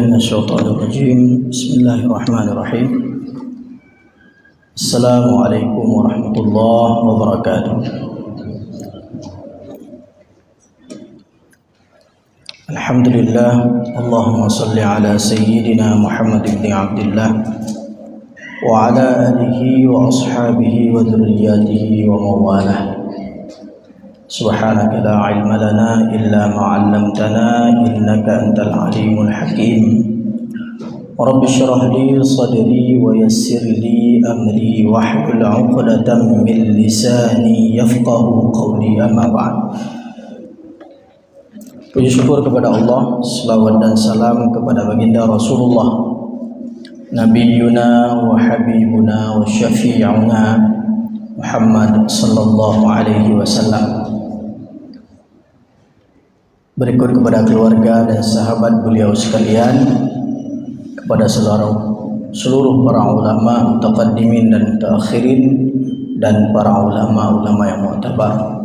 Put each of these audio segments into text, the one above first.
من الشيطان الرجيم بسم الله الرحمن الرحيم السلام عليكم ورحمة الله وبركاته الحمد لله اللهم صل على سيدنا محمد بن عبد الله وعلى آله وأصحابه وذرياته ومواله سبحانك لا علم لنا إلا ما علمتنا إنك أنت العليم الحكيم رب اشرح لي صدري ويسر لي أمري واحلل عقدة من لساني يفقه قولي أما بعد. Puji syukur kepada Allah, selawat dan salam kepada baginda Rasulullah Nabiyuna wa Habibuna wa Syafi'una Muhammad sallallahu alaihi wasallam. Berikut kepada keluarga dan sahabat beliau sekalian, kepada seluruh para ulama mutaqaddimin dan mutaakhirin, dan para ulama-ulama yang mu'tabar.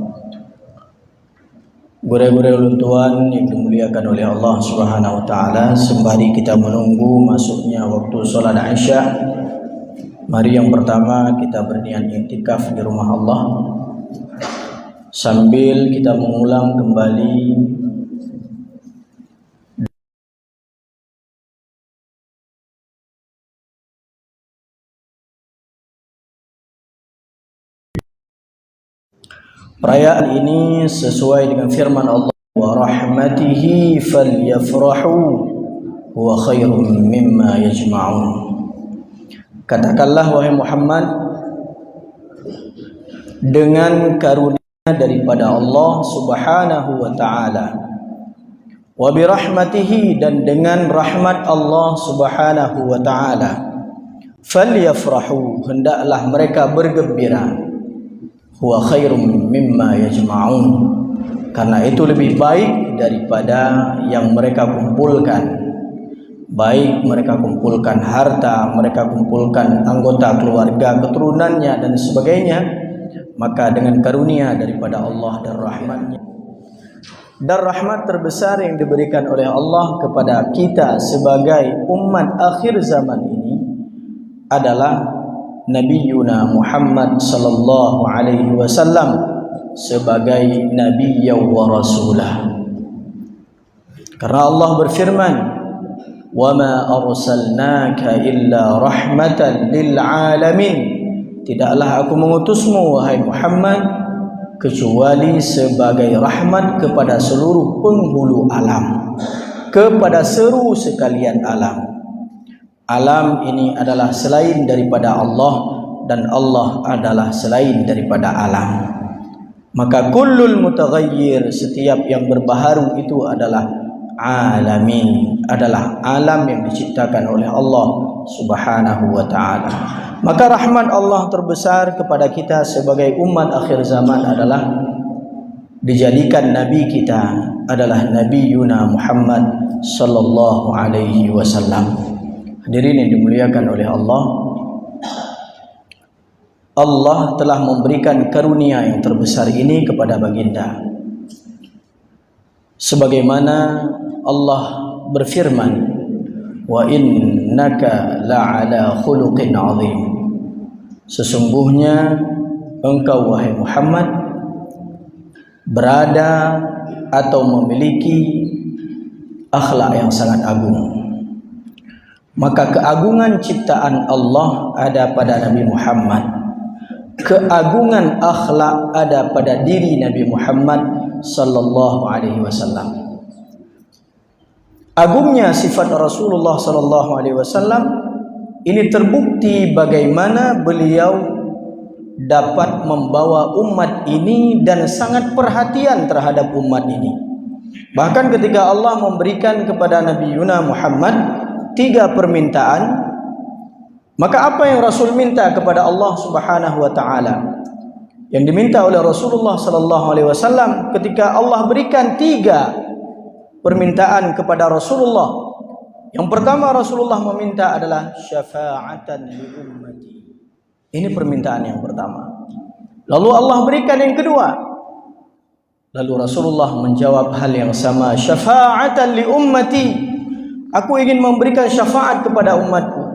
Gure-gure ulun Tuhan yang dimuliakan oleh Allah Subhanahu wa taala, sembari kita menunggu masuknya waktu salat Isya, mari yang pertama kita berniat iktikaf di rumah Allah sambil kita mengulang kembali perayaan ini sesuai dengan firman Allah, wa rahmatihi falyafrahu huwa khairum mimma yajma'un. Katakanlah wahai Muhammad, dengan karunia daripada Allah Subhanahu wa taala, wa bi rahmatihi, dan dengan rahmat Allah Subhanahu wa taala, falyafrahu, hendaklah mereka bergembira, huwa khairum mimma yajma'un, karena itu lebih baik daripada yang mereka kumpulkan. Baik mereka kumpulkan harta, mereka kumpulkan anggota keluarga, keturunannya dan sebagainya, maka dengan karunia daripada Allah dan rahmatnya. Dan rahmat terbesar yang diberikan oleh Allah kepada kita sebagai umat akhir zaman ini adalah Nabiyuna Muhammad sallallahu alaihi wasallam sebagai nabiyya wa rasulah. Karena Allah berfirman, "Wa ma arsalnaka illa rahmatan lil alamin." Tidaklah aku mengutusmu wahai Muhammad kecuali sebagai rahmat kepada seluruh penghulu alam, kepada seluruh sekalian alam. Alam ini adalah selain daripada Allah, dan Allah adalah selain daripada alam. Maka kullul mutaghayyir, setiap yang berbaharu itu adalah alamin, adalah alam yang diciptakan oleh Allah Subhanahu wa taala. Maka rahmat Allah terbesar kepada kita sebagai umat akhir zaman adalah dijadikan nabi kita adalah Nabiyuna Muhammad sallallahu alaihi wasallam. Hadirin yang dimuliakan oleh Allah, Allah telah memberikan karunia yang terbesar ini kepada baginda. Sebagaimana Allah berfirman, wa innaka la'ala khuluqin 'azim. Sesungguhnya engkau wahai Muhammad berada atau memiliki akhlak yang sangat agung. Maka keagungan ciptaan Allah ada pada Nabi Muhammad, keagungan akhlak ada pada diri Nabi Muhammad sallallahu alaihi wasallam. Agungnya sifat Rasulullah sallallahu alaihi wasallam ini terbukti bagaimana beliau dapat membawa umat ini dan sangat perhatian terhadap umat ini. Bahkan ketika Allah memberikan kepada Nabi Muhammad 3 permintaan, maka apa yang Rasul minta kepada Allah Subhanahu wa taala? Yang diminta oleh Rasulullah sallallahu alaihi wasallam ketika Allah berikan 3 permintaan kepada Rasulullah. Yang pertama Rasulullah meminta adalah syafa'atan li ummati. Ini permintaan yang pertama. Lalu Allah berikan yang kedua. Lalu Rasulullah menjawab hal yang sama, syafa'atan li ummati. Aku ingin memberikan syafaat kepada umatku.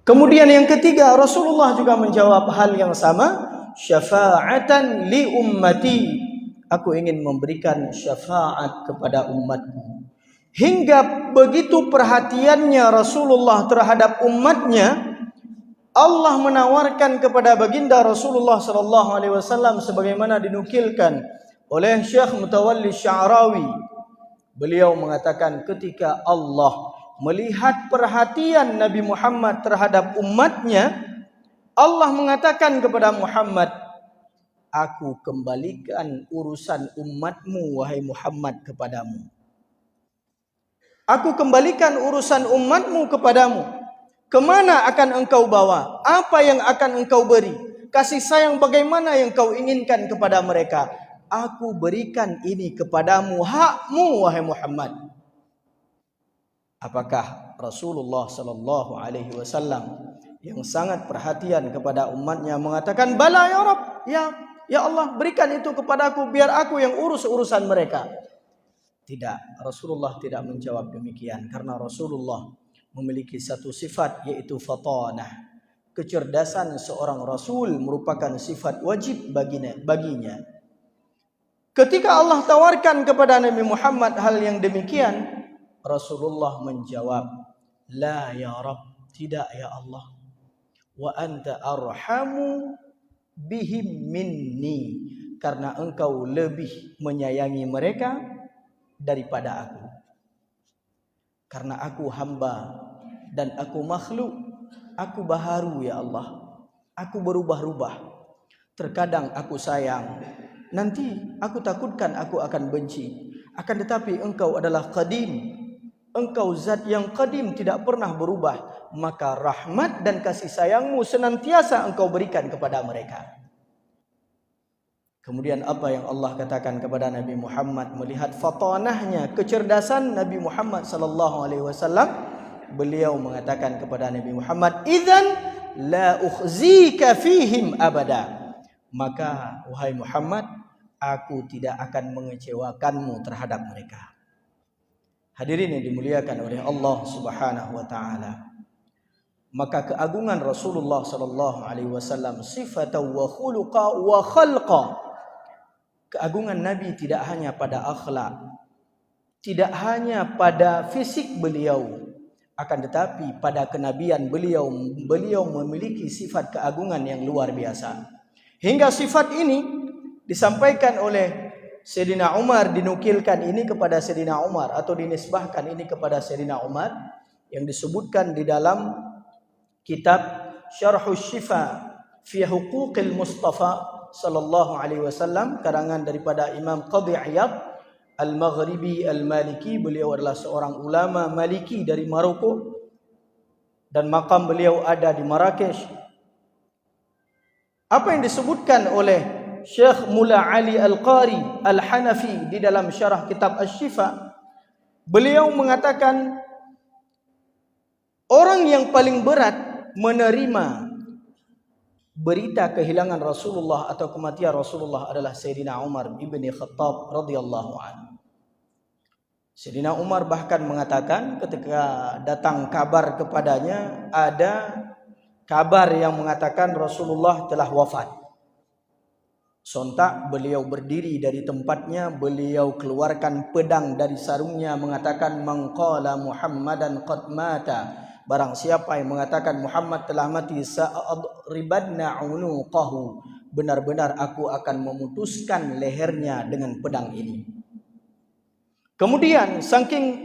Kemudian yang ketiga, Rasulullah juga menjawab hal yang sama, syafa'atan li ummati. Aku ingin memberikan syafaat kepada umatku. Hingga begitu perhatiannya Rasulullah terhadap umatnya, Allah menawarkan kepada baginda Rasulullah sallallahu alaihi wasallam sebagaimana dinukilkan oleh Syekh Mutawalli Sya'rawi. Beliau mengatakan ketika Allah melihat perhatian Nabi Muhammad terhadap umatnya, Allah mengatakan kepada Muhammad, aku kembalikan urusan umatmu wahai Muhammad kepadamu. Aku kembalikan urusan umatmu kepadamu. Kemana akan engkau bawa? Apa yang akan engkau beri? Kasih sayang bagaimana yang kau inginkan kepada mereka? Aku berikan ini kepadamu, hakmu wahai Muhammad. Apakah Rasulullah sallallahu alaihi wasallam yang sangat perhatian kepada umatnya mengatakan, "Bala ya Rabb, ya Allah, berikan itu kepadaku biar aku yang urus urusan mereka." Tidak, Rasulullah tidak menjawab demikian karena Rasulullah memiliki satu sifat, yaitu fatanah. Kecerdasan seorang Rasul merupakan sifat wajib baginya. Ketika Allah tawarkan kepada Nabi Muhammad hal yang demikian, Rasulullah menjawab, la ya Rabb, tidak ya Allah. Wa anta arhamu bihim minni, karena engkau lebih menyayangi mereka daripada aku. Karena aku hamba dan aku makhluk, aku baharu ya Allah. Aku berubah-ubah. Terkadang aku sayang, nanti aku takutkan aku akan benci. Akan tetapi engkau adalah qadim. Engkau zat yang qadim, tidak pernah berubah. Maka rahmat dan kasih sayangmu senantiasa engkau berikan kepada mereka. Kemudian apa yang Allah katakan kepada Nabi Muhammad melihat fatanahnya, kecerdasan Nabi Muhammad sallallahu alaihi wasallam, beliau mengatakan kepada Nabi Muhammad, "Idzan la ukhzika fihim abada." Maka wahai Muhammad, aku tidak akan mengecewakanmu terhadap mereka. Hadirin yang dimuliakan oleh Allah Subhanahu wa taala. Maka keagungan Rasulullah sallallahu alaihi wasallam sifatan wa khuluqa wa khalqa. Keagungan Nabi tidak hanya pada akhlak, tidak hanya pada fisik beliau, akan tetapi pada kenabian beliau memiliki sifat keagungan yang luar biasa. Hingga sifat ini disampaikan oleh Sayyidina Umar, dinukilkan ini kepada Sayyidina Umar atau dinisbahkan ini kepada Sayyidina Umar, yang disebutkan di dalam kitab Syarhus Syifa fi Huquqil Mustafa sallallahu alaihi wasallam, karangan daripada Imam Qadhi Iyad Al-Maghribi Al-Maliki. Beliau adalah seorang ulama Maliki dari Maroko dan makam beliau ada di Marrakesh. Apa yang disebutkan oleh Syekh Mula Ali Al-Qari Al-Hanafi di dalam syarah kitab Asy-Syifa, beliau mengatakan orang yang paling berat menerima berita kehilangan Rasulullah atau kematian Rasulullah adalah Sayyidina Umar ibn Khattab radhiyallahu anhu. Sayyidina Umar bahkan mengatakan ketika datang kabar kepadanya, ada kabar yang mengatakan Rasulullah telah wafat. Sontak beliau berdiri dari tempatnya, beliau keluarkan pedang dari sarungnya mengatakan, "Man qala Muhammadan qad mata." Barang siapa yang mengatakan Muhammad telah mati, sa'adribanna unuqahu, benar-benar aku akan memutuskan lehernya dengan pedang ini. Kemudian saking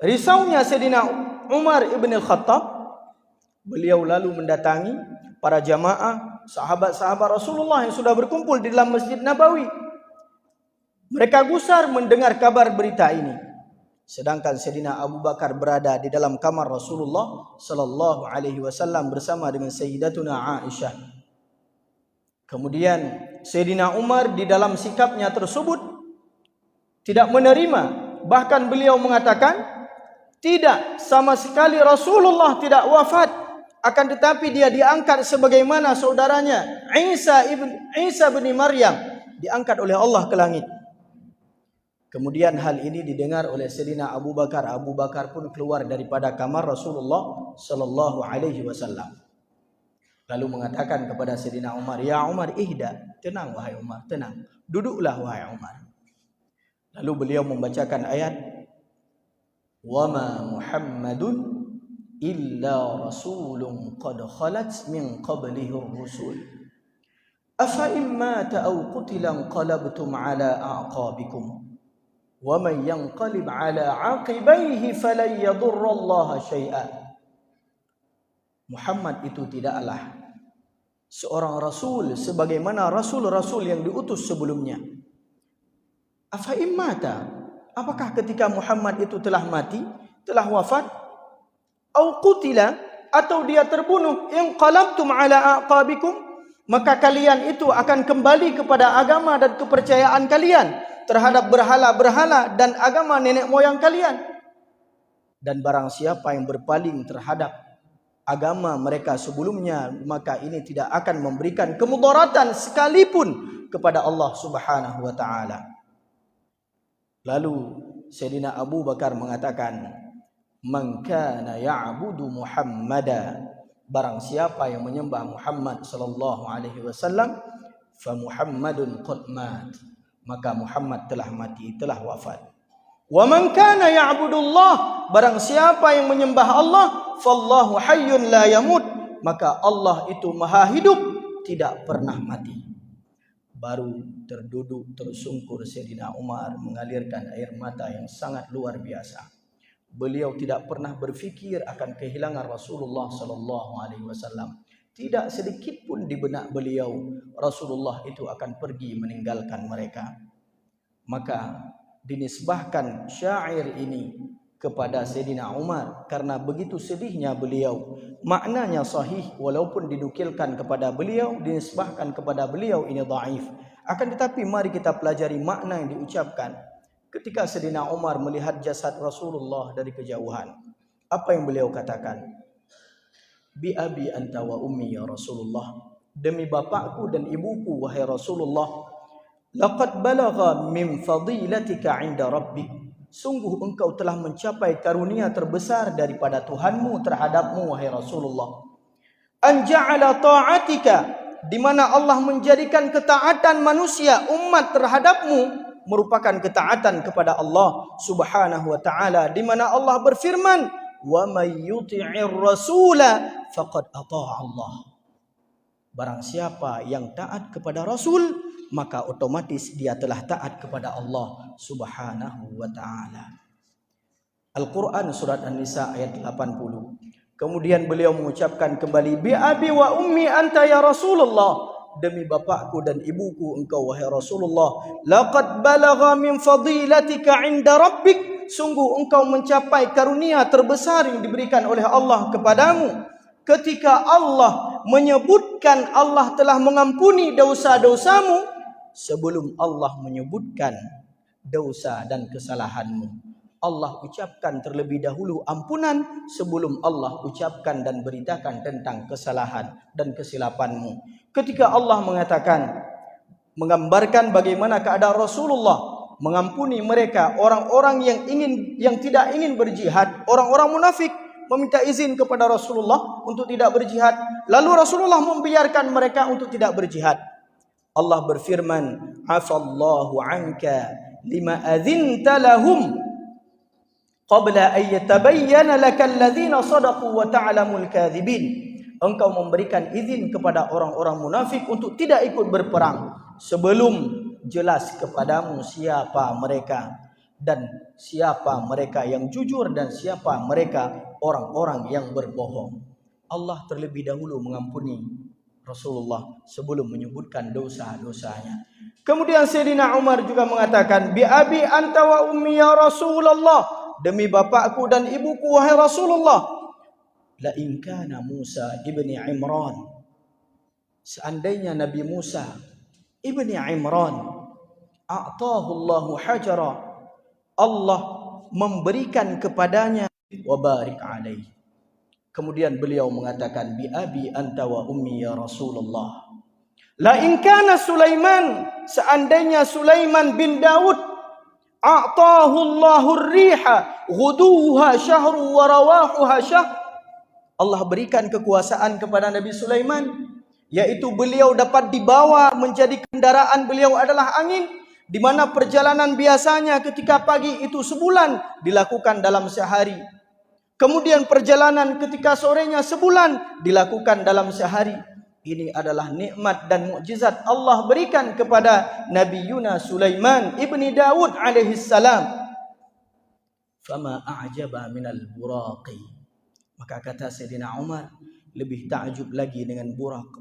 risaunya Sayyidina Umar ibn Khattab, beliau lalu mendatangi para jamaah, sahabat-sahabat Rasulullah yang sudah berkumpul di dalam Masjid Nabawi. Mereka gusar mendengar kabar berita ini. Sedangkan Sayyidina Abu Bakar berada di dalam kamar Rasulullah sallallahu alaihi wasallam bersama dengan Sayyidatuna Aisyah. Kemudian Sayyidina Umar di dalam sikapnya tersebut tidak menerima, bahkan beliau mengatakan, tidak, sama sekali Rasulullah tidak wafat, akan tetapi dia diangkat sebagaimana saudaranya Isa bin Maryam diangkat oleh Allah ke langit. Kemudian hal ini didengar oleh Sayyidina Abu Bakar. Abu Bakar pun keluar daripada kamar Rasulullah sallallahu alaihi wasallam. Lalu mengatakan kepada Sayyidina Umar, "Ya Umar, ihda." Tenang wahai Umar, tenang. Duduklah wahai Umar. Lalu beliau membacakan ayat, "Wa ma Muhammadun illa rasulun qad khalat min qablihi ar-rusul. Afa imma ta'aw qutilan qalabtum ala a'qabikum. Wa man yanqalib ala 'aqibaihi falan yadurra Allah syai'a." Muhammad itu tidaklah seorang rasul sebagaimana rasul-rasul yang diutus sebelumnya. Afa immata, apakah ketika Muhammad itu telah mati, telah wafat, au qutila, atau dia terbunuh, in qalabtum ala aqabikum, maka kalian itu akan kembali kepada agama dan kepercayaan kalian terhadap berhala-berhala dan agama nenek moyang kalian. Dan barang siapa yang berpaling terhadap agama mereka sebelumnya, maka ini tidak akan memberikan kemudaratan sekalipun kepada Allah Subhanahu wa taala. Lalu Sayyidina Abu Bakar mengatakan, "Man kana ya'budu Muhammada," barang siapa yang menyembah Muhammad sallallahu alaihi wasallam, fa Muhammadun qad mat, maka Muhammad telah mati, telah wafat. Wa man kana ya'budullah, barang siapa yang menyembah Allah, fallahu hayyun la yamut, maka Allah itu maha hidup, tidak pernah mati. Baru terduduk tersungkur Sayyidina Umar mengalirkan air mata yang sangat luar biasa. Beliau tidak pernah berfikir akan kehilangan Rasulullah sallallahu alaihi wasallam. Tidak sedikit pun di benak beliau Rasulullah itu akan pergi meninggalkan mereka. Maka dinisbahkan syair ini kepada Sayyidina Umar karena begitu sedihnya beliau. Maknanya sahih walaupun dinukilkan kepada beliau, dinisbahkan kepada beliau ini dhaif. Akan tetapi mari kita pelajari makna yang diucapkan ketika Sayyidina Umar melihat jasad Rasulullah dari kejauhan. Apa yang beliau katakan? Bi abi anta wa ummi ya Rasulullah, demi bapakku dan ibuku wahai Rasulullah, laqad balagha min fadilatika 'inda rabbik, sungguh engkau telah mencapai karunia terbesar daripada Tuhanmu terhadapmu wahai Rasulullah. An ja'ala ta'atika, di mana Allah menjadikan ketaatan manusia umat terhadapmu merupakan ketaatan kepada Allah Subhanahu wa taala, di mana Allah berfirman, "Wa may yuti'ir rasula faqad ata'a Allah." Barang siapa yang taat kepada Rasul, maka otomatis dia telah taat kepada Allah Subhanahu wa taala. Al-Quran surat An-Nisa ayat 80. Kemudian beliau mengucapkan kembali, "Bi abi wa ummi anta ya Rasulullah," demi bapakku dan ibuku engkau wahai Rasulullah. "Laqad balagha min fadilatika 'inda rabbik," sungguh engkau mencapai karunia terbesar yang diberikan oleh Allah kepadamu. Ketika Allah menyebutkan Allah telah mengampuni dosa-dosamu, sebelum Allah menyebutkan dosa dan kesalahanmu, Allah ucapkan terlebih dahulu ampunan sebelum Allah ucapkan dan beritakan tentang kesalahan dan kesilapanmu. Ketika Allah mengatakan, menggambarkan bagaimana keadaan Rasulullah mengampuni mereka, orang-orang yang tidak ingin berjihad, orang-orang munafik meminta izin kepada Rasulullah untuk tidak berjihad, lalu Rasulullah membiarkan mereka untuk tidak berjihad. Allah berfirman, "Afallahu anka lima adzinta lahum qabla an yatabayyana lakal ladzina sadaqu wa ta'lamul kadzibin." Engkau memberikan izin kepada orang-orang munafik untuk tidak ikut berperang sebelum jelas kepadamu siapa mereka dan siapa mereka yang jujur dan siapa mereka orang-orang yang berbohong. Allah terlebih dahulu mengampuni Rasulullah sebelum menyebutkan dosa-dosanya. Kemudian Sayyidina Umar juga mengatakan, "Bi abi anta wa ummi ya Rasulullah," demi bapakku dan ibuku wahai Rasulullah. "La in kana Musa ibni Imran," seandainya Nabi Musa ibni Imran, a'tahu Allahu hajara, Allah memberikan kepadanya, wa barik alaihi. Kemudian beliau mengatakan, "Bi abi anta wa ummi ya Rasulullah." La in kana Sulaiman, seandainya Sulaiman bin Daud, a'tahu Allahur riha ghuduha syahru wa rawahuha syahr. Allah berikan kekuasaan kepada Nabi Sulaiman, yaitu beliau dapat dibawa menjadi kendaraan beliau adalah angin, di mana perjalanan biasanya ketika pagi itu sebulan dilakukan dalam sehari. Kemudian perjalanan ketika sorenya sebulan dilakukan dalam sehari. Ini adalah nikmat dan mukjizat Allah berikan kepada Nabi Yuna Sulaiman ibni Dawud alaihi salam. Fama a'jaba minal buraqi. Maka kata Sayyidina Umar, lebih takjub lagi dengan buraq,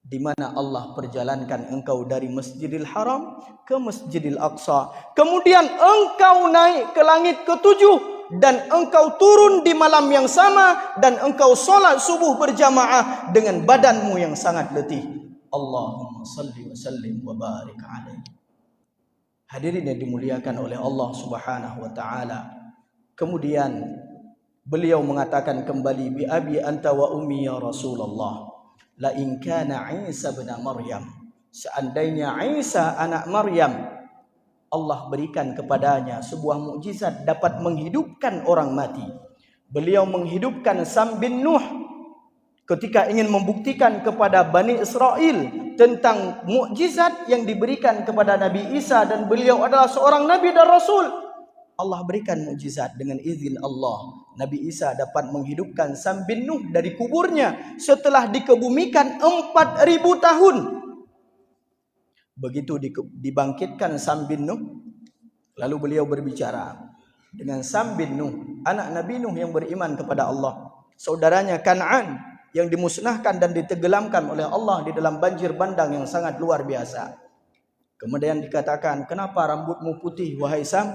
di mana Allah perjalankan engkau dari Masjidil Haram ke Masjidil Aqsa. Kemudian engkau naik ke langit ketujuh dan engkau turun di malam yang sama dan engkau solat subuh berjamaah dengan badanmu yang sangat letih. Allahumma salli wa sallim wa barik alaihi. Hadirin yang dimuliakan oleh Allah Subhanahu wa taala. Kemudian beliau mengatakan kembali, bi abi anta wa ummi ya Rasulullah, la in kana Isa bin Maryam, seandainya Isa anak Maryam Allah berikan kepadanya sebuah mukjizat dapat menghidupkan orang mati. Beliau menghidupkan Sam bin Nuh ketika ingin membuktikan kepada Bani Israel tentang mukjizat yang diberikan kepada Nabi Isa, dan beliau adalah seorang nabi dan rasul. Allah berikan mukjizat dengan izin Allah. Nabi Isa dapat menghidupkan Sam bin Nuh dari kuburnya setelah dikebumikan 4.000 tahun. Begitu dibangkitkan Sam bin Nuh, lalu beliau berbicara dengan Sam bin Nuh, anak Nabi Nuh yang beriman kepada Allah, saudaranya Kan'an yang dimusnahkan dan ditenggelamkan oleh Allah di dalam banjir bandang yang sangat luar biasa. Kemudian dikatakan, kenapa rambutmu putih wahai Sam?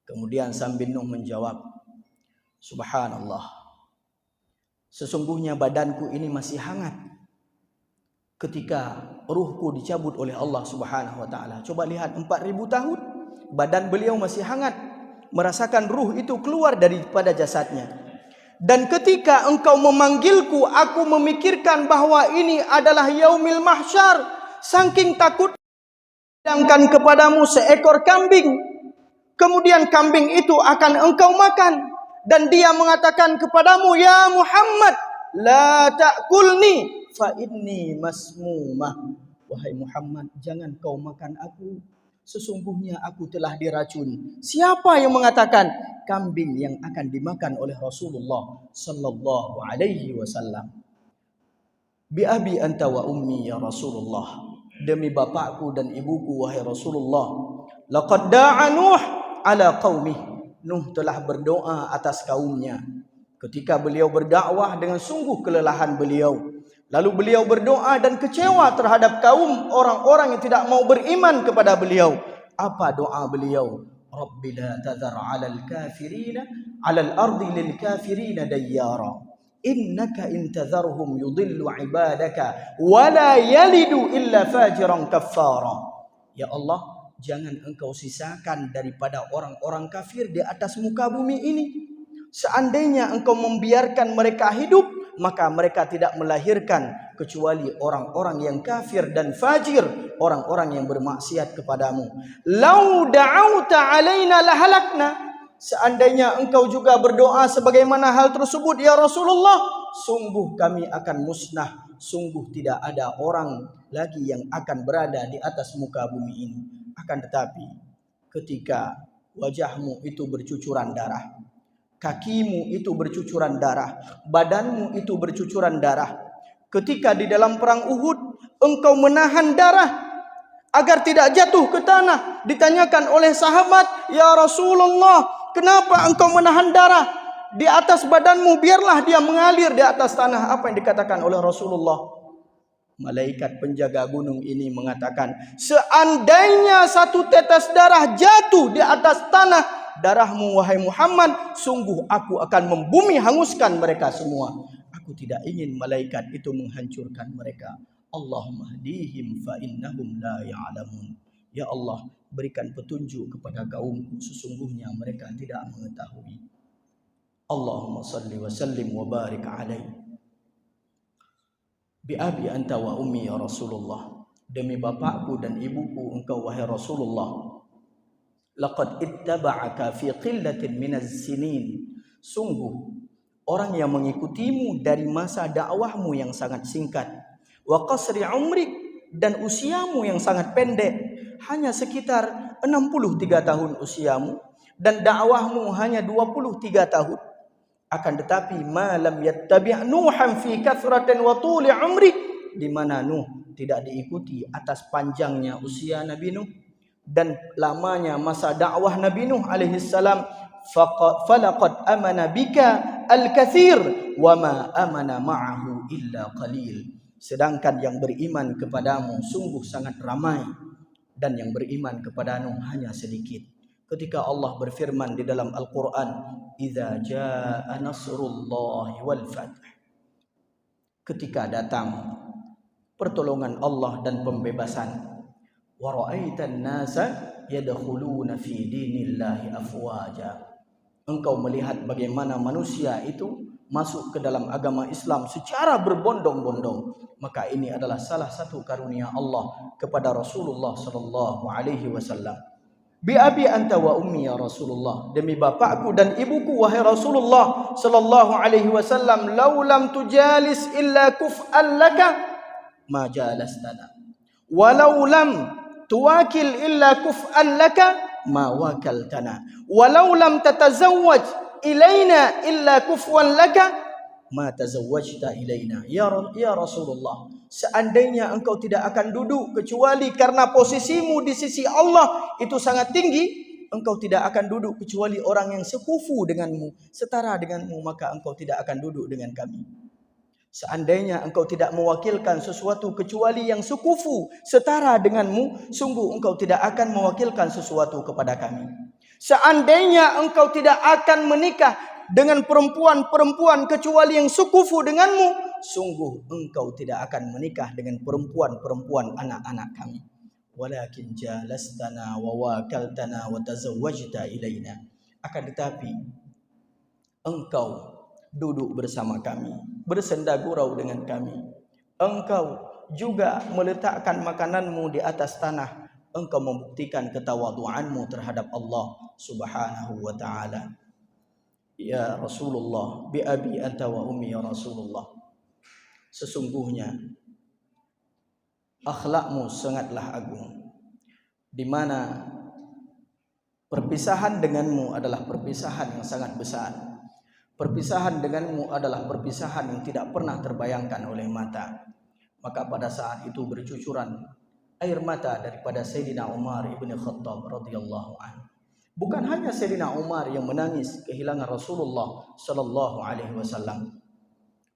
Kemudian Sam bin Nuh menjawab, subhanallah, sesungguhnya badanku ini masih hangat ketika ruhku dicabut oleh Allah Subhanahu wa taala. Coba lihat, 4.000 tahun badan beliau masih hangat, merasakan ruh itu keluar daripada jasadnya. Dan ketika engkau memanggilku, aku memikirkan bahwa ini adalah yaumil mahsyar. Saking takut, sedangkan kepadamu seekor kambing. Kemudian kambing itu akan engkau makan. Dan dia mengatakan kepadamu, ya Muhammad, la ta'kulni fa inni masmumah. Wahai Muhammad, jangan kau makan aku, sesungguhnya aku telah diracun. Siapa yang mengatakan? Kambing yang akan dimakan oleh Rasulullah sallallahu alaihi wasallam. Bi abi anta wa ummi ya Rasulullah, demi bapakku dan ibuku wahai Rasulullah. Laqad da'a Nuh ala qaumih, Nuh telah berdoa atas kaumnya. Ketika beliau berdakwah dengan sungguh kelelahan beliau, lalu beliau berdoa dan kecewa terhadap kaum orang-orang yang tidak mau beriman kepada beliau. Apa doa beliau? Rabbi la tadhar 'alal kafirina 'alal ardi lil kafirina dayyara. Innaka in tadharhum yudillu 'ibadaka wa la yalidu illa fajiran kaffara. Ya Allah, jangan engkau sisakan daripada orang-orang kafir di atas muka bumi ini. Seandainya engkau membiarkan mereka hidup, maka mereka tidak melahirkan kecuali orang-orang yang kafir dan fajir, orang-orang yang bermaksiat kepadamu. Lau da'auta alaina lahalakna, seandainya engkau juga berdoa sebagaimana hal tersebut ya Rasulullah, sungguh kami akan musnah, sungguh tidak ada orang lagi yang akan berada di atas muka bumi ini. Akan tetapi ketika wajahmu itu bercucuran darah, kakimu itu bercucuran darah, badanmu itu bercucuran darah, ketika di dalam perang Uhud engkau menahan darah agar tidak jatuh ke tanah, ditanyakan oleh sahabat, ya Rasulullah, kenapa engkau menahan darah di atas badanmu, biarlah dia mengalir di atas tanah. Apa yang dikatakan oleh Rasulullah? Malaikat penjaga gunung ini mengatakan, seandainya satu tetes darah jatuh di atas tanah darahmu wahai Muhammad, sungguh aku akan membumi hanguskan mereka semua. Aku tidak ingin malaikat itu menghancurkan mereka. Allahumma hdihim fa innahum la ya'lamun. Ya Allah, berikan petunjuk kepada kaumku, sesungguhnya mereka tidak mengetahui. Allahumma salli wa sallim wa barik alaihi. Bi abi anta wa ummi ya Rasulullah, demi bapakku dan ibuku engkau wahai Rasulullah. laqad ittaba'aka fi qillatin minaz sinin. Sungguh orang yang mengikutimu dari masa dakwahmu yang sangat singkat, wa qasri umrik, dan usiamu yang sangat pendek, hanya sekitar 63 tahun usiamu, dan dakwahmu hanya 23 tahun. Akan tetapi malam yattabi' Nuhan fi kathratin wa tuli umri, di mana Nuh tidak diikuti atas panjangnya usia Nabi Nuh dan lamanya masa dakwah Nabi Nuh alaihi salam. Falaqad amana bika al-katsir wa ma amana ma'ahu illa qalil. Sedangkan yang beriman kepadamu sungguh sangat ramai, dan yang beriman kepada Nuh hanya sedikit. Ketika Allah berfirman di dalam Al-Quran, "Idza jaa nasrullahi wal fath." Ketika datang pertolongan Allah dan pembebasan. "Wa ra'aitan nasa yadkhuluna fi dinillahi afwaja." Engkau melihat bagaimana manusia itu masuk ke dalam agama Islam secara berbondong-bondong. Maka ini adalah salah satu karunia Allah kepada Rasulullah sallallahu alaihi wasallam. Bi abi anta wa ummi ya Rasulullah, demi bapakku dan ibuku wahai Rasulullah sallallahu alaihi wasallam, law lam tujalis illa kuf'an laka ma jalastana, walau lam tuwakil illa kuf'an laka ma wakaltana, walau lam tatazawwaj ilaina illa kufwan laka ma tazawwajta ilaina. Ya Rasulullah, seandainya engkau tidak akan duduk kecuali karena posisimu di sisi Allah itu sangat tinggi, engkau tidak akan duduk kecuali orang yang sekufu denganmu, setara denganmu, maka engkau tidak akan duduk dengan kami. Seandainya engkau tidak mewakilkan sesuatu kecuali yang sekufu, setara denganmu, sungguh engkau tidak akan mewakilkan sesuatu kepada kami. Seandainya engkau tidak akan menikah dengan perempuan-perempuan kecuali yang sekufu denganmu, sungguh engkau tidak akan menikah dengan perempuan-perempuan anak-anak kami. Walakin jalastana wa wakaltana wa tazawwajta ilaina. Akan tetapi engkau duduk bersama kami, bersenda gurau dengan kami. Engkau juga meletakkan makananmu di atas tanah. Engkau membuktikan ketawaduanmu terhadap Allah Subhanahu wa ta'ala. Ya Rasulullah, bi abi anta wa ummi ya Rasulullah, sesungguhnya akhlakmu sangatlah agung, di mana perpisahan denganmu adalah perpisahan yang sangat besar. Perpisahan denganmu adalah perpisahan yang tidak pernah terbayangkan oleh mata. Maka pada saat itu bercucuran air mata daripada Sayyidina Umar ibn Khattab radhiyallahu anhu. Bukan hanya Sayyidina Umar yang menangis kehilangan Rasulullah sallallahu alaihi wasallam.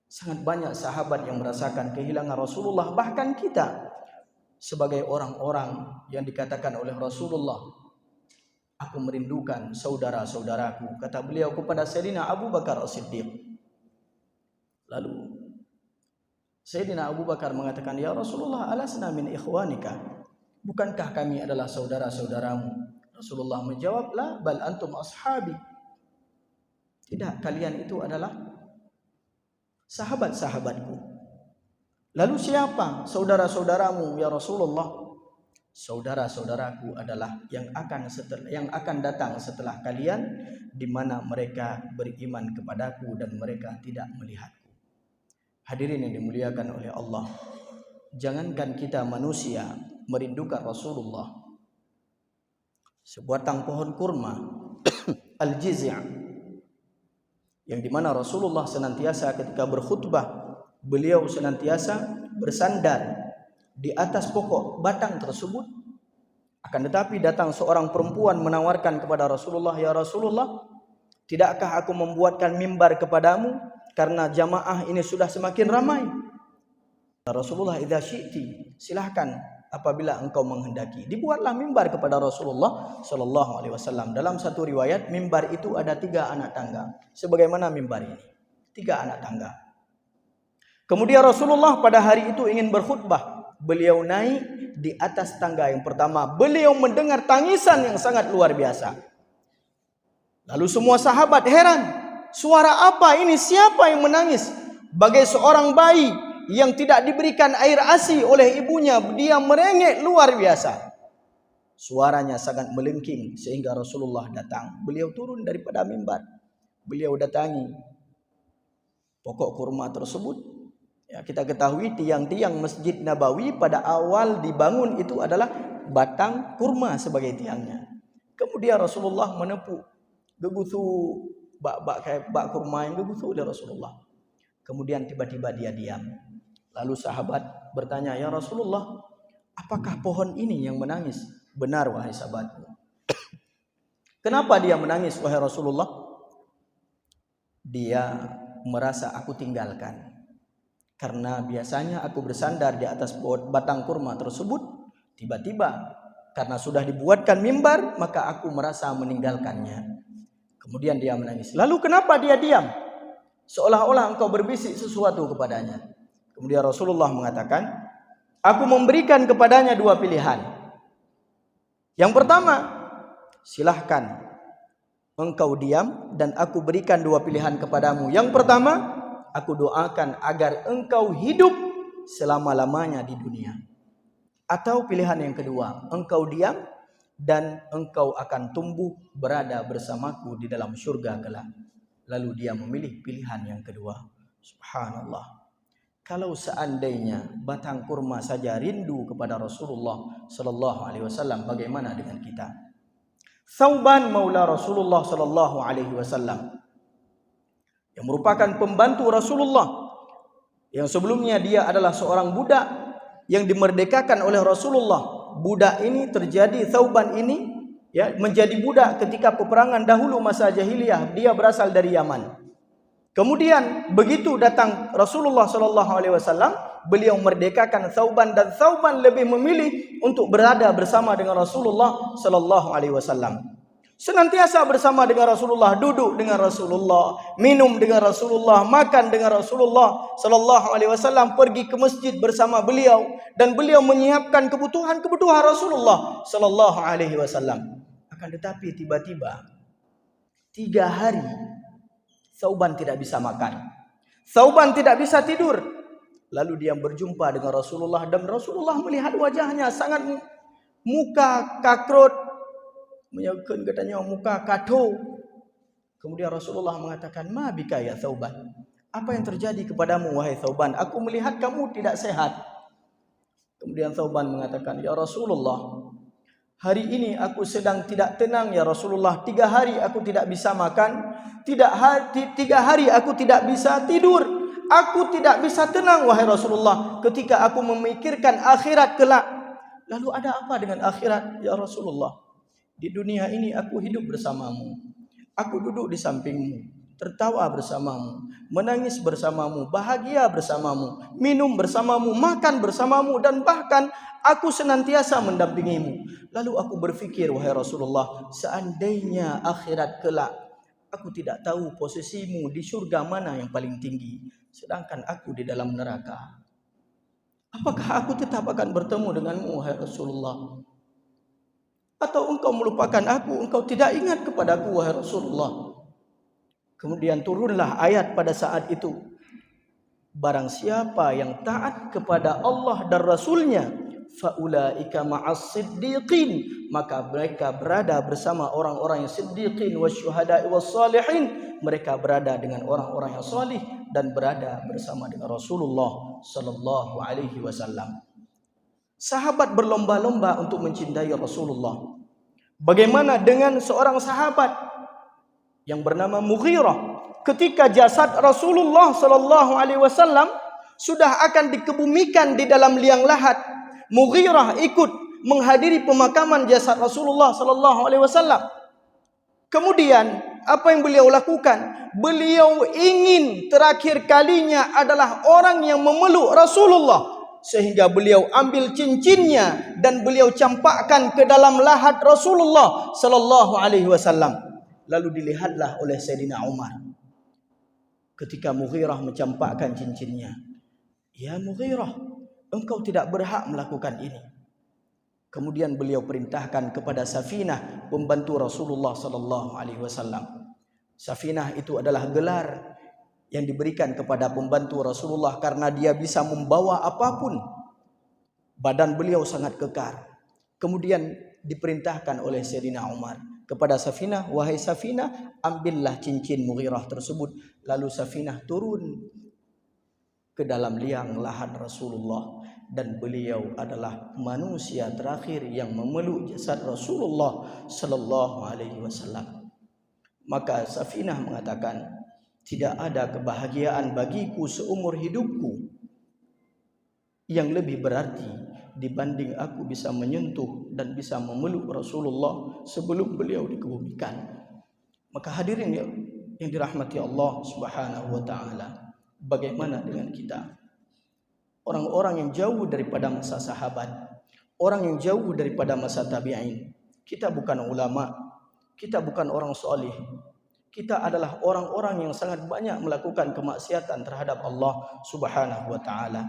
Sangat banyak sahabat yang merasakan kehilangan Rasulullah, bahkan kita sebagai orang-orang yang dikatakan oleh Rasulullah, "Aku merindukan saudara-saudaraku," kata beliau kepada Sayyidina Abu Bakar As-Siddiq. Lalu Sayyidina Abu Bakar mengatakan, "Ya Rasulullah, alasna min ikhwanika? Bukankah kami adalah saudara-saudaramu?" Rasulullah menjawab, "La bal antum ashabi." Tidak, kalian itu adalah sahabat-sahabatku. Lalu siapa saudara-saudaramu ya Rasulullah? Saudara-saudaraku adalah yang akan datang setelah kalian, di mana mereka beriman kepadaku dan mereka tidak melihatku. Hadirin yang dimuliakan oleh Allah, jangankan kita manusia merindukan Rasulullah, sebatang pohon kurma al-jizi', yang dimana Rasulullah senantiasa ketika berkhutbah, beliau senantiasa bersandar di atas pokok batang tersebut. Akan tetapi datang seorang perempuan menawarkan kepada Rasulullah, "Ya Rasulullah, tidakkah aku membuatkan mimbar kepadamu karena jamaah ini sudah semakin ramai?" Rasulullah, "Idza syi'ti," silahkan apabila engkau menghendaki. Dibuatlah mimbar kepada Rasulullah sallallahu alaihi wasallam. Dalam satu riwayat, mimbar itu ada 3 anak tangga. Sebagaimana mimbar ini, 3 anak tangga. Kemudian Rasulullah pada hari itu ingin berkhutbah. Beliau naik di atas tangga yang pertama. Beliau mendengar tangisan yang sangat luar biasa. Lalu semua sahabat heran. Suara apa ini? Siapa yang menangis? Bagai seorang bayi yang tidak diberikan air ASI oleh ibunya, dia merengek luar biasa. Suaranya sangat melengking sehingga Rasulullah datang. Beliau turun daripada mimbar. Beliau datangi pokok kurma tersebut. Ya, kita ketahui tiang-tiang Masjid Nabawi pada awal dibangun itu adalah batang kurma sebagai tiangnya. Kemudian Rasulullah menepuk gegusu bak kurma yang gegusu oleh Rasulullah. Kemudian tiba-tiba dia diam. Lalu sahabat bertanya, "Ya Rasulullah, apakah pohon ini yang menangis?" "Benar wahai sahabatku." "Kenapa dia menangis wahai Rasulullah?" "Dia merasa aku tinggalkan. Karena biasanya aku bersandar di atas batang kurma tersebut. Tiba-tiba karena sudah dibuatkan mimbar, maka aku merasa meninggalkannya." Kemudian dia menangis. "Lalu kenapa dia diam? Seolah-olah engkau berbisik sesuatu kepadanya." Kemudian Rasulullah mengatakan, "Aku memberikan kepadanya dua pilihan. Yang pertama, silahkan engkau diam dan aku berikan dua pilihan kepadamu. Yang pertama, aku doakan agar engkau hidup selama-lamanya di dunia. Atau pilihan yang kedua, engkau diam dan engkau akan tumbuh berada bersamaku di dalam surga kelak." Lalu dia memilih pilihan yang kedua. Subhanallah. Kalau seandainya batang kurma saja rindu kepada Rasulullah sallallahu alaihi wasallam, bagaimana dengan kita? Thauban maula Rasulullah sallallahu alaihi wasallam yang merupakan pembantu Rasulullah, yang sebelumnya dia adalah seorang budak yang dimerdekakan oleh Rasulullah. Budak ini terjadi, Thauban ini ya menjadi budak ketika peperangan dahulu masa jahiliyah. Dia berasal dari Yaman. Kemudian begitu datang Rasulullah sallallahu alaihi wasallam, beliau merdekakan Thauban dan Thauban lebih memilih untuk berada bersama dengan Rasulullah sallallahu alaihi wasallam. Senantiasa bersama dengan Rasulullah, duduk dengan Rasulullah, minum dengan Rasulullah, makan dengan Rasulullah sallallahu alaihi wasallam, pergi ke masjid bersama beliau dan beliau menyiapkan kebutuhan-kebutuhan Rasulullah sallallahu alaihi wasallam. Akan tetapi tiba-tiba 3 hari Thauban tidak bisa makan. Thauban tidak bisa tidur. Lalu dia berjumpa dengan Rasulullah dan Rasulullah melihat wajahnya sangat muka kakrut, menyebutkan katanya muka kado. Kemudian Rasulullah mengatakan, "Ma bika ya Thauban? Apa yang terjadi kepadamu wahai Thauban? Aku melihat kamu tidak sehat." Kemudian Thauban mengatakan, "Ya Rasulullah, hari ini aku sedang tidak tenang ya Rasulullah. 3 hari aku tidak bisa makan. 3 hari aku tidak bisa tidur. Aku tidak bisa tenang wahai Rasulullah ketika aku memikirkan akhirat kelak." "Lalu ada apa dengan akhirat ya Rasulullah?" "Di dunia ini aku hidup bersamamu. Aku duduk di sampingmu, tertawa bersamamu, menangis bersamamu, bahagia bersamamu, minum bersamamu, makan bersamamu, dan bahkan aku senantiasa mendampingimu. Lalu aku berfikir wahai Rasulullah, seandainya akhirat kelak aku tidak tahu posisimu di surga mana yang paling tinggi, sedangkan aku di dalam neraka. Apakah aku tetap akan bertemu denganmu wahai Rasulullah? Atau engkau melupakan aku, engkau tidak ingat kepadaku wahai Rasulullah?" Kemudian turunlah ayat pada saat itu. Barang siapa yang taat kepada Allah dan Rasulnya, faulaika ma'as siddiqin, maka mereka berada bersama orang-orang yang siddiqin wasyuhada'i wassalihin. Mereka berada dengan orang-orang yang salih dan berada bersama dengan Rasulullah sallallahu alaihi wasallam. Sahabat berlomba-lomba untuk mencintai Rasulullah. Bagaimana dengan seorang sahabat yang bernama Mughirah? Ketika jasad Rasulullah sallallahu alaihi wasallam sudah akan dikebumikan di dalam liang lahat, Mughirah ikut menghadiri pemakaman jasad Rasulullah sallallahu alaihi wasallam. Kemudian apa yang beliau lakukan? Beliau ingin terakhir kalinya adalah orang yang memeluk Rasulullah, sehingga beliau ambil cincinnya dan beliau campakkan ke dalam lahat Rasulullah sallallahu alaihi wasallam. Lalu dilihatlah oleh Sayyidina Umar ketika Mughirah mencampakkan cincinnya. "Ya Mughirah, engkau tidak berhak melakukan ini." Kemudian beliau perintahkan kepada Safinah, pembantu Rasulullah sallallahu alaihi wasallam. Safinah itu adalah gelar yang diberikan kepada pembantu Rasulullah karena dia bisa membawa apapun. Badan beliau sangat kekar. Kemudian diperintahkan oleh Sayyidina Umar kepada Safinah, wahai Safinah, ambillah cincin Mughirah tersebut. Lalu Safinah turun ke dalam liang lahat Rasulullah, dan beliau adalah manusia terakhir yang memeluk jasad Rasulullah sallallahu alaihi wasallam. Maka Safinah mengatakan, tidak ada kebahagiaan bagiku seumur hidupku yang lebih berarti dibanding aku bisa menyentuh dan bisa memeluk Rasulullah sebelum beliau dikebumikan. Maka hadirin yang dirahmati Allah Subhanahu wa taala, bagaimana dengan kita? Orang-orang yang jauh daripada masa sahabat, orang yang jauh daripada masa tabi'in. Kita bukan ulama, kita bukan orang soleh. Kita adalah orang-orang yang sangat banyak melakukan kemaksiatan terhadap Allah Subhanahu wa taala.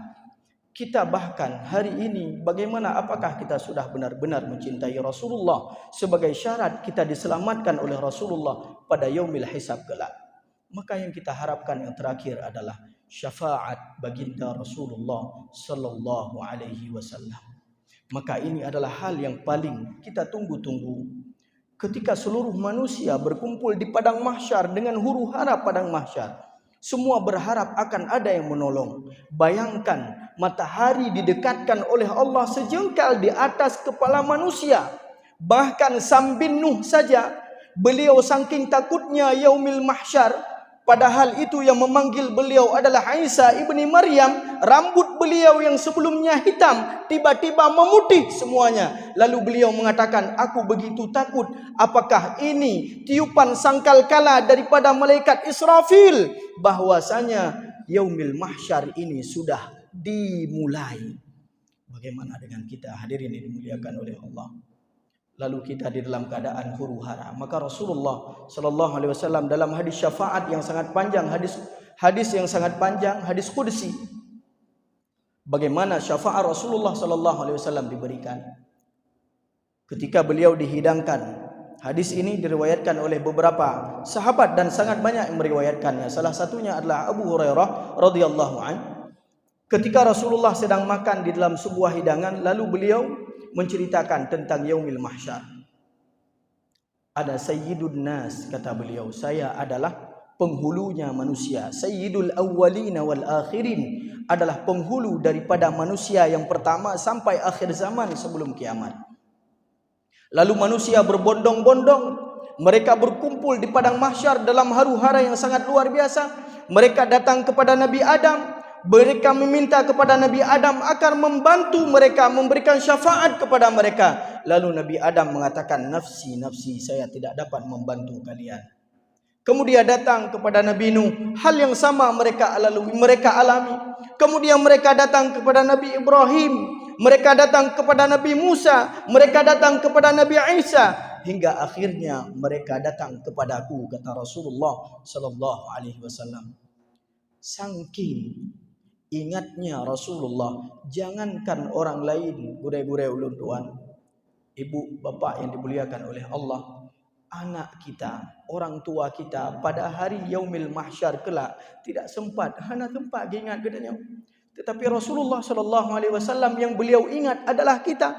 Kita bahkan hari ini, bagaimana, apakah kita sudah benar-benar mencintai Rasulullah sebagai syarat kita diselamatkan oleh Rasulullah pada yaumil hisab kelak? Maka yang kita harapkan yang terakhir adalah syafaat baginda Rasulullah sallallahu alaihi wasallam. Maka ini adalah hal yang paling kita tunggu-tunggu. Ketika seluruh manusia berkumpul di padang mahsyar dengan huru hara padang mahsyar, semua berharap akan ada yang menolong. Bayangkan, matahari didekatkan oleh Allah sejengkal di atas kepala manusia. Bahkan Sam bin Nuh saja, beliau saking takutnya yaumil mahsyar, padahal itu yang memanggil beliau adalah Isa ibni Maryam. Rambut beliau yang sebelumnya hitam tiba-tiba memutih semuanya. Lalu beliau mengatakan, aku begitu takut. Apakah ini tiupan sangkakala daripada malaikat Israfil bahwasanya yaumil mahsyar ini sudah dimulai? Bagaimana dengan kita hadirin yang dimuliakan oleh Allah? Lalu kita di dalam keadaan huru hara. Maka Rasulullah sallallahu alaihi wasallam dalam hadis syafaat yang sangat panjang, hadis yang sangat panjang, hadis qudsi, bagaimana syafaat Rasulullah sallallahu alaihi wasallam diberikan ketika beliau dihidangkan. Hadis ini diriwayatkan oleh beberapa sahabat dan sangat banyak yang meriwayatkannya. Salah satunya adalah Abu Hurairah radhiyallahu anhu. Ketika Rasulullah sedang makan di dalam sebuah hidangan, lalu beliau menceritakan tentang yaumil mahsyar. Ada sayyidun nas, kata beliau, saya adalah penghulunya manusia. Sayyidul awwalina wal akhirin, adalah penghulu daripada manusia yang pertama sampai akhir zaman sebelum kiamat. Lalu manusia berbondong-bondong, mereka berkumpul di padang mahsyar dalam haru-hara yang sangat luar biasa. Mereka datang kepada Nabi Adam. Mereka meminta kepada Nabi Adam agar membantu mereka, memberikan syafaat kepada mereka. Lalu Nabi Adam mengatakan, nafsi, nafsi, saya tidak dapat membantu kalian. Kemudian datang kepada Nabi Nuh, hal yang sama mereka alami. Kemudian mereka datang kepada Nabi Ibrahim, mereka datang kepada Nabi Musa, mereka datang kepada Nabi Isa, hingga akhirnya mereka datang kepadaku, kata Rasulullah sallallahu alaihi wasallam. Saking ingatnya Rasulullah, jangankan orang lain, gure-gure ulun tuan, ibu bapak yang dimuliakan oleh Allah, anak kita, orang tua kita pada hari yaumil mahsyar kelak tidak sempat hana tempat ingat katanya. Tetapi Rasulullah sallallahu alaihi wasallam yang beliau ingat adalah kita.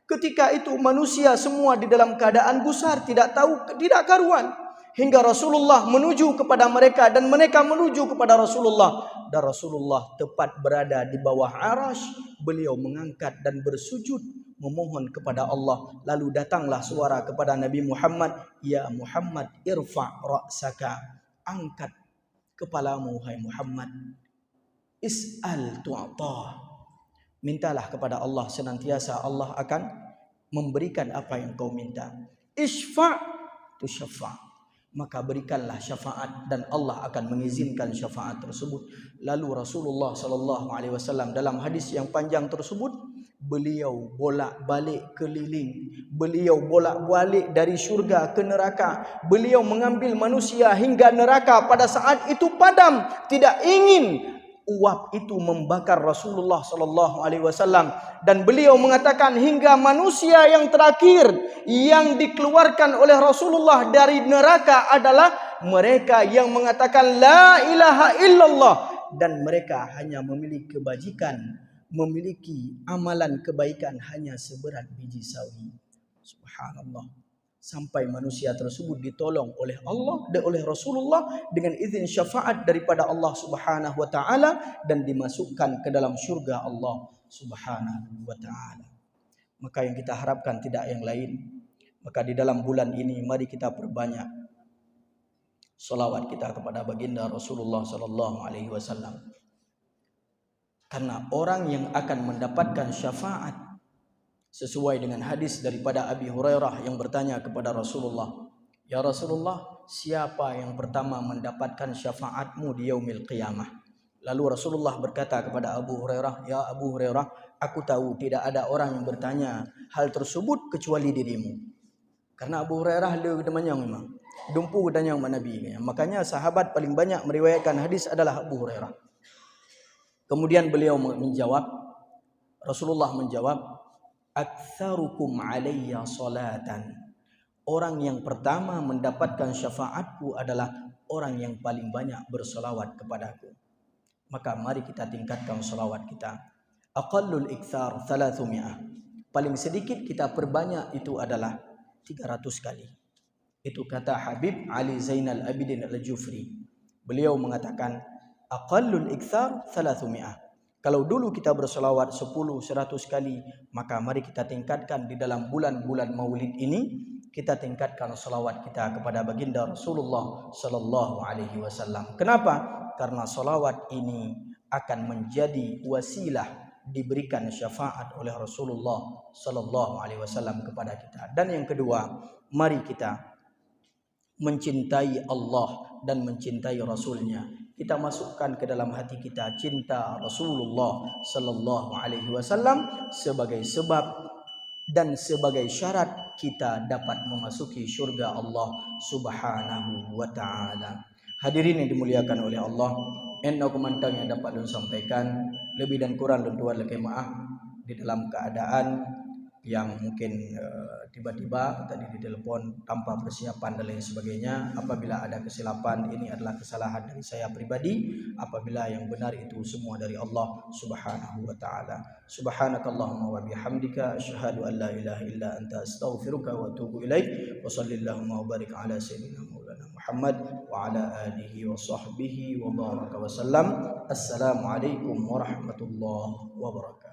Ketika itu manusia semua di dalam keadaan gusar, tidak tahu, tidak karuan. Hingga Rasulullah menuju kepada mereka dan mereka menuju kepada Rasulullah. Dan Rasulullah tepat berada di bawah arasy. Beliau mengangkat dan bersujud memohon kepada Allah. Lalu datanglah suara kepada Nabi Muhammad, ya Muhammad, irfa' ra'saka, angkat kepalamu hai Muhammad. Is'al tu'ta, mintalah kepada Allah, senantiasa Allah akan memberikan apa yang kau minta. Isfa' tu syafa', maka berikanlah syafaat dan Allah akan mengizinkan syafaat tersebut. Lalu Rasulullah sallallahu alaihi wasallam dalam hadis yang panjang tersebut, beliau bolak-balik keliling, beliau bolak-balik dari syurga ke neraka, beliau mengambil manusia hingga neraka pada saat itu padam, tidak ingin uap itu membakar Rasulullah sallallahu alaihi wasallam, dan beliau mengatakan hingga manusia yang terakhir yang dikeluarkan oleh Rasulullah dari neraka adalah mereka yang mengatakan la ilaha illallah, dan mereka hanya memiliki kebajikan, memiliki amalan kebaikan hanya seberat biji sawi. Subhanallah. Sampai manusia tersebut ditolong oleh Allah dan oleh Rasulullah dengan izin syafaat daripada Allah Subhanahu wa taala dan dimasukkan ke dalam syurga Allah Subhanahu wa taala. Maka yang kita harapkan tidak yang lain. Maka di dalam bulan ini mari kita perbanyak salawat kita kepada baginda Rasulullah sallallahu alaihi wasallam. Karena orang yang akan mendapatkan syafaat sesuai dengan hadis daripada Abi Hurairah yang bertanya kepada Rasulullah, "Ya Rasulullah, siapa yang pertama mendapatkan syafaatmu di yaumil qiyamah?" Lalu Rasulullah berkata kepada Abu Hurairah, "Ya Abu Hurairah, aku tahu tidak ada orang yang bertanya hal tersebut kecuali dirimu." Karena Abu Hurairah dia demanyang memang. Dumpu danyang Nabi. Makanya sahabat paling banyak meriwayatkan hadis adalah Abu Hurairah. Kemudian beliau menjawab, Rasulullah menjawab, "Aktsarukum alayya salatan." Orang yang pertama mendapatkan syafaatku adalah orang yang paling banyak bersolawat kepadaku. Maka mari kita tingkatkan solawat kita. Aqallul iktsar 300. Paling sedikit kita perbanyak itu adalah 300 kali. Itu kata Habib Ali Zainal Abidin Al-Jufri. Beliau mengatakan aqallul iktsar 300. Kalau dulu kita bersolawat 10-100 kali, maka mari kita tingkatkan di dalam bulan-bulan Maulid ini, kita tingkatkan solawat kita kepada baginda Rasulullah sallallahu alaihi wasallam. Kenapa? Karena solawat ini akan menjadi wasilah diberikan syafaat oleh Rasulullah sallallahu alaihi wasallam kepada kita. Dan yang kedua, mari kita mencintai Allah dan mencintai Rasulnya. Kita masukkan ke dalam hati kita cinta Rasulullah sallallahu alaihi wasallam sebagai sebab dan sebagai syarat kita dapat memasuki syurga Allah Subhanahu wa taala. Hadirin yang dimuliakan oleh Allah, enna kumantang yang dapat sampaikan, lebih dan kurang tuan lagi maaf di dalam keadaan yang mungkin tiba-tiba tadi ditelepon tanpa persiapan dan lain sebagainya. Apabila ada kesilapan, ini adalah kesalahan dari saya pribadi. Apabila yang benar itu semua dari Allah Subhanahu wa taala. Subhanakallahumma wa bihamdika asyhadu an la ilaha illa anta astaghfiruka wa atubu ilaik. Wa sallallahu wa barik ala sayyidina maulana Muhammad wa ala alihi wa sahbihi wa baraka wa sallam. Assalamualaikum warahmatullahi wabarakatuh.